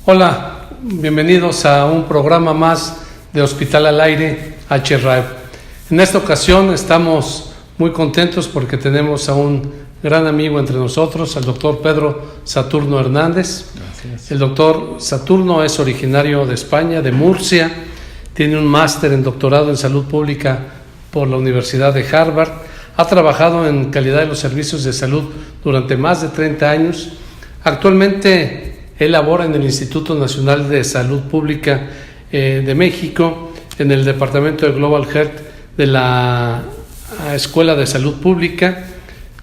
Hola, bienvenidos a un programa más de Hospital al Aire HRAE. En esta ocasión estamos muy contentos porque tenemos a un gran amigo entre nosotros, al doctor Pedro Saturno Hernández. Gracias. El doctor Saturno es originario de España, de Murcia, tiene un máster en doctorado en salud pública por la Universidad de Harvard, ha trabajado en calidad de los servicios de salud durante más de 30 años. Actualmente él labora en el Instituto Nacional de Salud Pública de México, en el Departamento de Global Health de la Escuela de Salud Pública,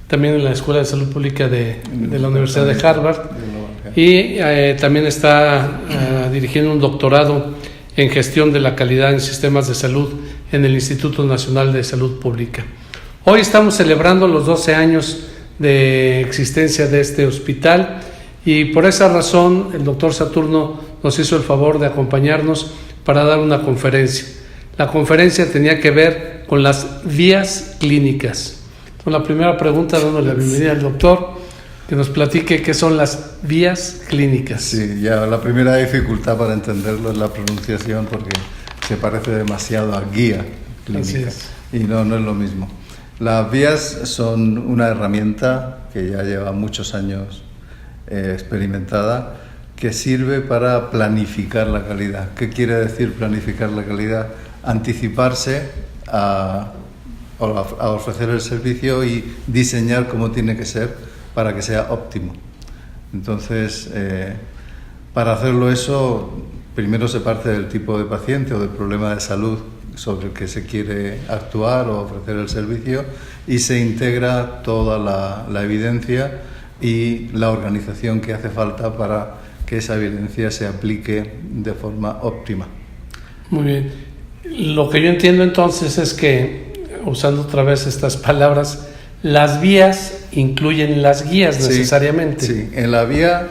también en la Escuela de Salud Pública de la Universidad de Harvard, y también está dirigiendo un doctorado en gestión de la calidad en sistemas de salud en el Instituto Nacional de Salud Pública. Hoy estamos celebrando los 12 años de existencia de este hospital y por esa razón el doctor Saturno nos hizo el favor de acompañarnos para dar una conferencia. La conferencia tenía que ver con las vías clínicas. Con la primera pregunta, dando la bienvenida al doctor, que nos platique qué son las vías clínicas. Sí, ya la primera dificultad para entenderlo es la pronunciación, porque se parece demasiado a guía clínica y no es lo mismo. Las vías son una herramienta que ya lleva muchos años experimentada, que sirve para planificar la calidad. ¿Qué quiere decir planificar la calidad? Anticiparse a ofrecer el servicio y diseñar cómo tiene que ser para que sea óptimo. Entonces, para hacerlo eso, primero se parte del tipo de paciente o del problema de salud sobre el que se quiere actuar o ofrecer el servicio, y se integra toda la evidencia y la organización que hace falta para que esa evidencia se aplique de forma óptima. Muy bien. Lo que yo entiendo entonces es que, usando otra vez estas palabras, las vías incluyen las guías necesariamente. Sí, en la vía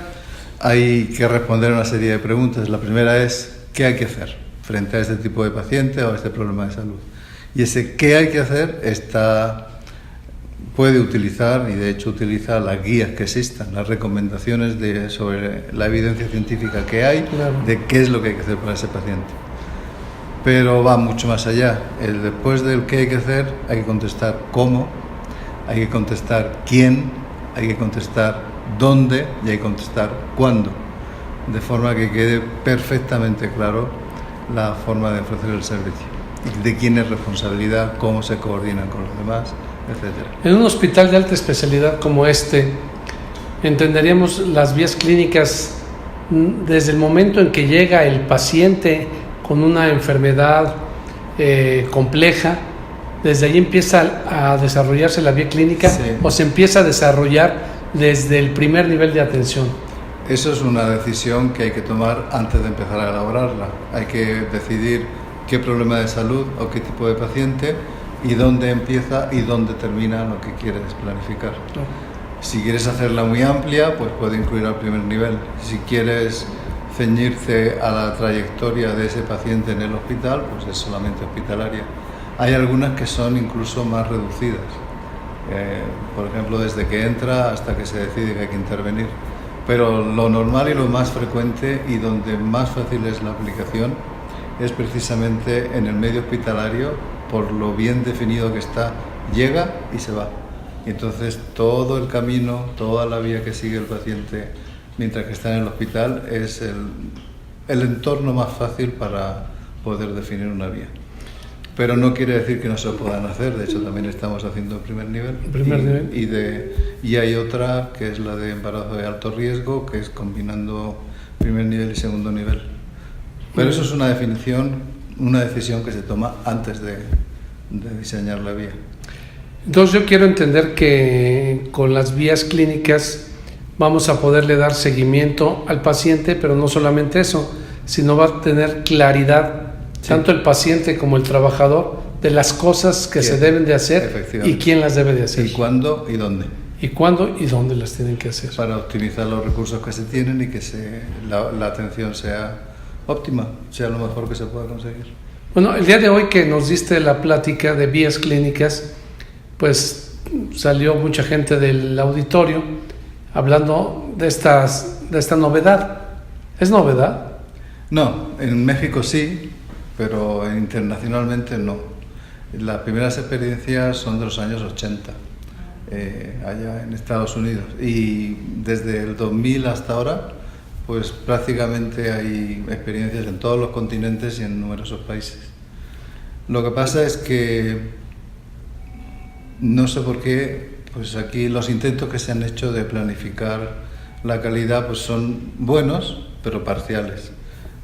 hay que responder una serie de preguntas. La primera es, ¿qué hay que hacer frente a este tipo de paciente o a este problema de salud? Y ese qué hay que hacer puede utilizar, y de hecho utiliza, las guías que existan, las recomendaciones sobre la evidencia científica que hay, claro, de qué es lo que hay que hacer para ese paciente. Pero va mucho más allá. Después del qué hay que hacer, hay que contestar cómo, hay que contestar quién, hay que contestar dónde y hay que contestar cuándo, de forma que quede perfectamente claro la forma de ofrecer el servicio, de quién es responsabilidad, cómo se coordinan con los demás, etc. En un hospital de alta especialidad como este, entenderíamos las vías clínicas desde el momento en que llega el paciente con una enfermedad compleja. ¿Desde ahí empieza a desarrollarse la vía clínica? Sí. ¿O se empieza a desarrollar desde el primer nivel de atención? Eso es una decisión que hay que tomar antes de empezar a elaborarla. Hay que decidir qué problema de salud o qué tipo de paciente y dónde empieza y dónde termina lo que quieres planificar. Claro. Si quieres hacerla muy amplia, pues puede incluir al primer nivel. Si quieres ceñirse a la trayectoria de ese paciente en el hospital, pues es solamente hospitalaria. Hay algunas que son incluso más reducidas, por ejemplo, desde que entra hasta que se decide que hay que intervenir. Pero lo normal y lo más frecuente y donde más fácil es la aplicación es precisamente en el medio hospitalario, por lo bien definido que está, llega y se va. Y entonces todo el camino, toda la vía que sigue el paciente mientras que está en el hospital es el entorno más fácil para poder definir una vía. Pero no quiere decir que no se puedan hacer. De hecho, también estamos haciendo el primer nivel. Y hay otra que es la de embarazo de alto riesgo, que es combinando primer nivel y segundo nivel. Pero eso es una decisión que se toma antes de diseñar la vía. Entonces yo quiero entender que con las vías clínicas vamos a poderle dar seguimiento al paciente, pero no solamente eso, sino va a tener claridad, sí, tanto el paciente como el trabajador, de las cosas que se deben de hacer y quién las debe de hacer. Y cuándo y dónde. Y cuándo y dónde las tienen que hacer. Para optimizar los recursos que se tienen y que la atención sea óptima, sea lo mejor que se pueda conseguir. Bueno, el día de hoy que nos diste la plática de vías clínicas, pues salió mucha gente del auditorio hablando de esta novedad. ¿Es novedad? No, en México sí, pero internacionalmente no. Las primeras experiencias son de los años 80, allá en Estados Unidos. Y desde el 2000 hasta ahora, pues prácticamente hay experiencias en todos los continentes y en numerosos países. Lo que pasa es que no sé por qué, pues aquí los intentos que se han hecho de planificar la calidad pues son buenos, pero parciales.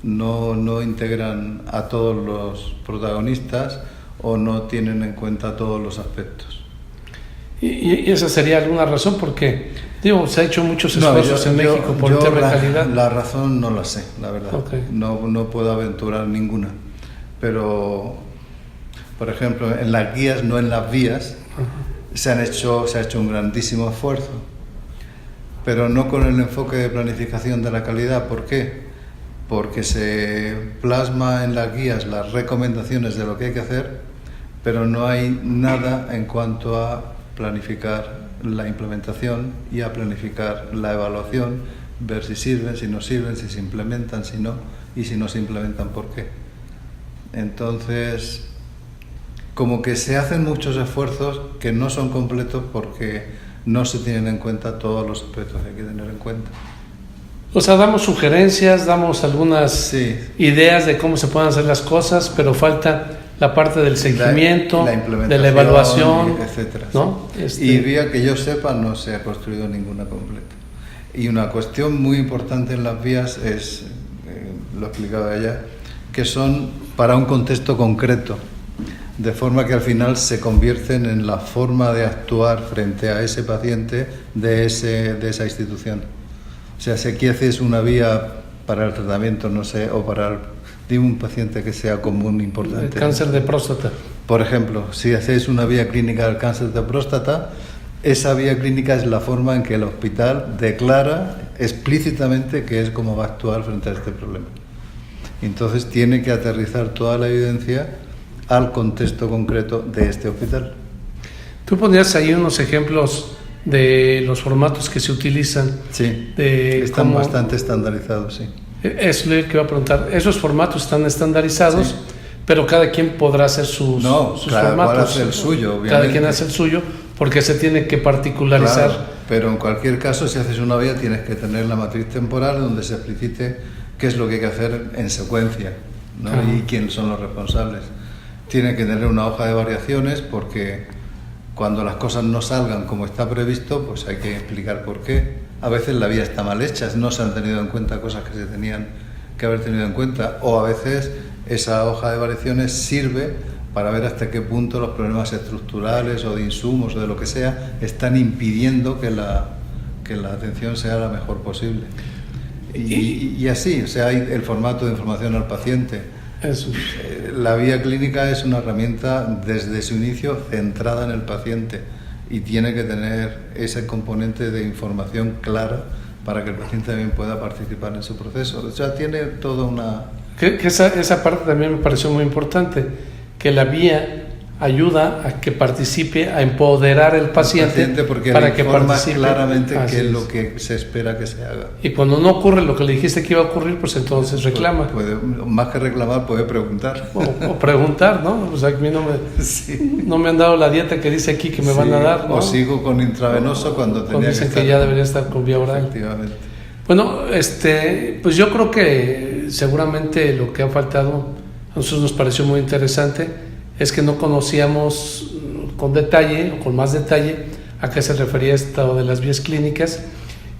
No integran a todos los protagonistas o no tienen en cuenta todos los aspectos. ¿Y esa sería alguna razón? Porque, digo, se ha hecho muchos esfuerzos en México por el tema de calidad. La razón no la sé, la verdad. Okay. No puedo aventurar ninguna. Pero, por ejemplo, en las guías, no en las vías, se ha hecho un grandísimo esfuerzo, pero no con el enfoque de planificación de la calidad. ¿Por qué? Porque se plasma en las guías las recomendaciones de lo que hay que hacer, pero no hay nada en cuanto a planificar la implementación y a planificar la evaluación, ver si sirven, si no sirven, si se implementan, si no, y si no se implementan, ¿por qué? Entonces, como que se hacen muchos esfuerzos que no son completos porque no se tienen en cuenta todos los aspectos que hay que tener en cuenta. O sea, damos sugerencias, damos algunas ideas de cómo se pueden hacer las cosas, pero falta la parte del seguimiento, de la evaluación, etcétera. ¿no? Y vía que yo sepa no se ha construido ninguna completa. Y una cuestión muy importante en las vías es, lo explicaba ella, que son para un contexto concreto, de forma que al final se convierten en la forma de actuar frente a ese paciente de esa institución. O sea, si aquí haces una vía para el tratamiento, no sé, o dime un paciente que sea común, importante. El cáncer de próstata. Por ejemplo, si hacéis una vía clínica del cáncer de próstata, esa vía clínica es la forma en que el hospital declara explícitamente que es cómo va a actuar frente a este problema. Entonces tiene que aterrizar toda la evidencia al contexto concreto de este hospital. Tú pondrías ahí unos ejemplos de los formatos que se utilizan. Sí, están bastante estandarizados, sí. Es lo que iba a preguntar. Esos formatos están estandarizados, sí, pero cada quien podrá hacer sus formatos. Cada cual hace el suyo, obviamente. Cada quien hace el suyo, porque se tiene que particularizar. Claro, pero en cualquier caso, si haces una vía, tienes que tener la matriz temporal donde se explicite qué es lo que hay que hacer en secuencia, ¿no? Y quiénes son los responsables. Tiene que tener una hoja de variaciones porque cuando las cosas no salgan como está previsto, pues hay que explicar por qué. A veces la vía está mal hecha, no se han tenido en cuenta cosas que se tenían que haber tenido en cuenta, o a veces esa hoja de variaciones sirve para ver hasta qué punto los problemas estructurales o de insumos o de lo que sea están impidiendo que la atención sea la mejor posible. Y así, o sea, hay el formato de información al paciente. Eso. La vía clínica es una herramienta desde su inicio centrada en el paciente y tiene que tener ese componente de información clara para que el paciente también pueda participar en su proceso. O sea, tiene toda una... Que esa parte también me pareció muy importante, que la vía ayuda a que participe, a empoderar al paciente porque para que participe claramente qué es lo que se espera que se haga. Y cuando no ocurre lo que le dijiste que iba a ocurrir, pues entonces reclama. Más que reclamar, puede preguntar. O preguntar, ¿no? Pues a mí no me han dado la dieta que dice aquí que me van a dar, ¿no? O sigo con intravenoso cuando tenía dicen que ya debería estar con vía oral. Efectivamente. Bueno, pues yo creo que seguramente lo que ha faltado, a nosotros nos pareció muy interesante, es que no conocíamos con detalle o con más detalle a qué se refería esto de las vías clínicas.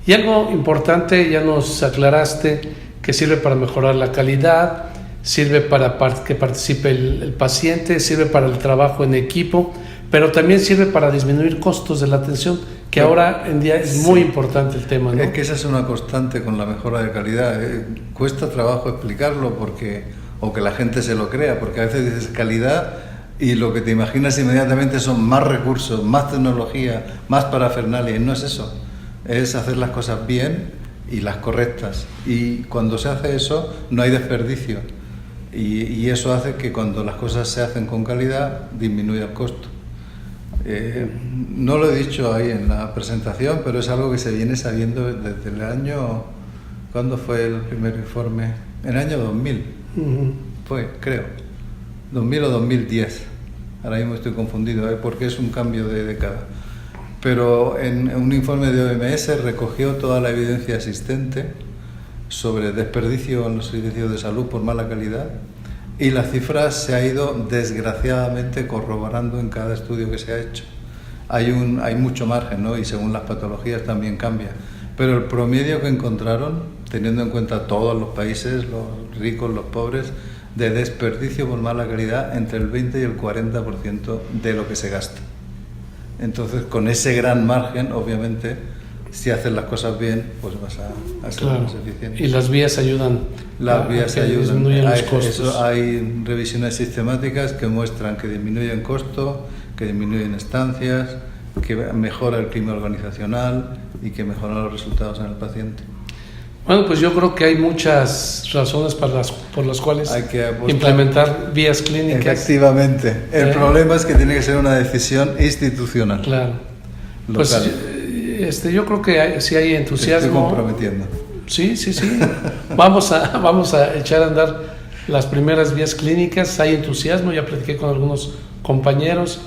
Y algo importante, ya nos aclaraste, que sirve para mejorar la calidad, sirve para que participe el paciente, sirve para el trabajo en equipo, pero también sirve para disminuir costos de la atención, que ahora en día es muy importante el tema, ¿no? Es que esa es una constante con la mejora de calidad. Cuesta trabajo explicarlo o que la gente se lo crea, porque a veces dices calidad y lo que te imaginas inmediatamente son más recursos, más tecnología, más parafernalia, y no es eso. Es hacer las cosas bien y las correctas. Y cuando se hace eso, no hay desperdicio. Y eso hace que cuando las cosas se hacen con calidad, disminuya el costo. No lo he dicho ahí en la presentación, pero es algo que se viene sabiendo desde el año ¿Cuándo fue el primer informe? En el año 2000. Fue, creo. 2000 o 2010. Ahora mismo estoy confundido, porque es un cambio de década. Pero en un informe de OMS recogió toda la evidencia existente sobre desperdicio en los servicios de salud por mala calidad, y la cifra se ha ido desgraciadamente corroborando en cada estudio que se ha hecho. Hay mucho margen, ¿no? Y según las patologías también cambia. Pero el promedio que encontraron, teniendo en cuenta todos los países, los ricos, los pobres, de desperdicio por mala calidad, entre el 20 y el 40% de lo que se gasta. Entonces, con ese gran margen, obviamente, si haces las cosas bien, pues vas a ser más eficiente. Y las vías ayudan. Las vías ayudan. Los costos. Hay revisiones sistemáticas que muestran que disminuyen costo, que disminuyen estancias, que mejora el clima organizacional y que mejora los resultados en el paciente. Bueno, pues yo creo que hay muchas razones por las cuales hay que implementar vías clínicas. Efectivamente. El problema es que tiene que ser una decisión institucional. Claro. Local. Pues yo creo que sí hay entusiasmo. Te estoy comprometiendo. Sí. Vamos a echar a andar las primeras vías clínicas. Hay entusiasmo, ya platiqué con algunos compañeros.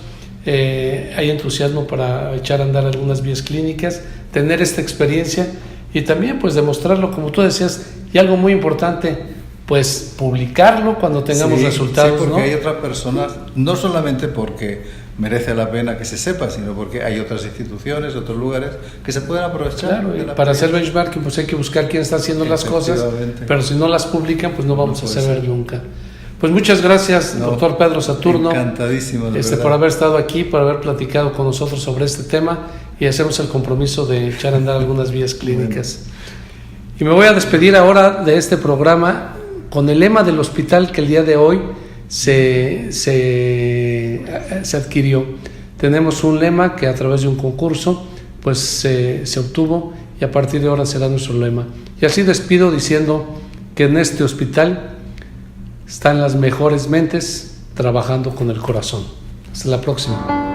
Hay entusiasmo para echar a andar algunas vías clínicas, tener esta experiencia y también pues demostrarlo, como tú decías, y algo muy importante, pues publicarlo cuando tengamos resultados. Sí, porque ¿no? hay otras personas, no solamente porque merece la pena que se sepa, sino porque hay otras instituciones, otros lugares que se pueden aprovechar. Claro, y para hacer benchmarking pues hay que buscar quién está haciendo las cosas, pero si no las publican pues no vamos a saber nunca. Pues muchas gracias, doctor Pedro Saturno. Encantadísimo, por haber estado aquí, por haber platicado con nosotros sobre este tema y hacemos el compromiso de echar a andar algunas vías clínicas. Bueno. Y me voy a despedir ahora de este programa con el lema del hospital que el día de hoy se adquirió. Tenemos un lema que a través de un concurso pues se obtuvo y a partir de ahora será nuestro lema. Y así despido diciendo que en este hospital están las mejores mentes trabajando con el corazón. Hasta la próxima.